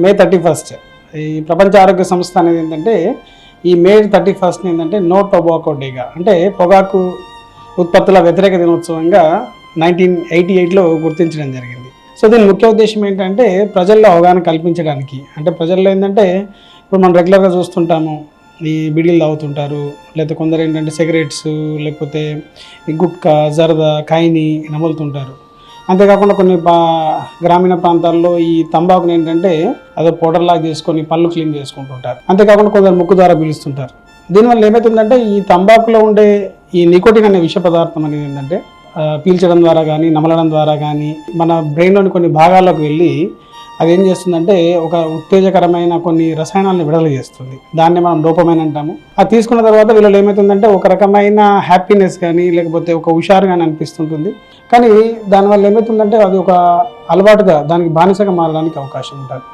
మే 31st ఈ ప్రపంచ ఆరోగ్య సంస్థ అనేది ఏంటంటే ఈ మే 31st ఏంటంటే నో టొబాకో డేగా, అంటే పొగాకు ఉత్పత్తుల వ్యతిరేక దినోత్సవంగా 1988లో గుర్తించడం జరిగింది. సో దీని ముఖ్య ఉద్దేశం ఏంటంటే ప్రజల్లో అవగాహన కల్పించడానికి. అంటే ప్రజల్లో ఏంటంటే ఇప్పుడు మనం రెగ్యులర్గా చూస్తుంటాము, ఈ బిడీలు తాగుతుంటారు, లేకపోతే కొందరు ఏంటంటే సిగరెట్స్, లేకపోతే ఈ గుట్కా, జరదా, ఖైని నములుతుంటారు. అంతేకాకుండా కొన్ని గ్రామీణ ప్రాంతాల్లో ఈ తంబాకుని ఏంటంటే అదో పౌడర్ లాగా చేసుకొని పళ్ళు క్లీన్ చేసుకుంటుంటారు. అంతేకాకుండా కొందరు ముక్కు ద్వారా పీలుస్తుంటారు. దీనివల్ల ఏమవుతుందంటే ఈ తంబాకులో ఉండే ఈ నికోటిన్ అనే విష పదార్థం అనేది ఏంటంటే పీల్చడం ద్వారా కానీ నమలడం ద్వారా కానీ మన బ్రెయిన్లోని కొన్ని భాగాల్లోకి వెళ్ళి అది ఏం చేస్తుందంటే ఒక ఉత్తేజకరమైన కొన్ని రసాయనాలను విడుదల చేస్తుంది. దాన్ని మనం డోపమైన్ అంటాము. అది తీసుకున్న తర్వాత వీళ్ళు ఏమవుతుందంటే ఒక రకమైన హ్యాపీనెస్ కానీ లేకపోతే ఒక హుషారు కానీ అనిపిస్తుంటుంది. కానీ దానివల్ల ఏమవుతుందంటే అది ఒక అలవాటుగా దానికి బానిసగా మారడానికి అవకాశం ఉంటుంది.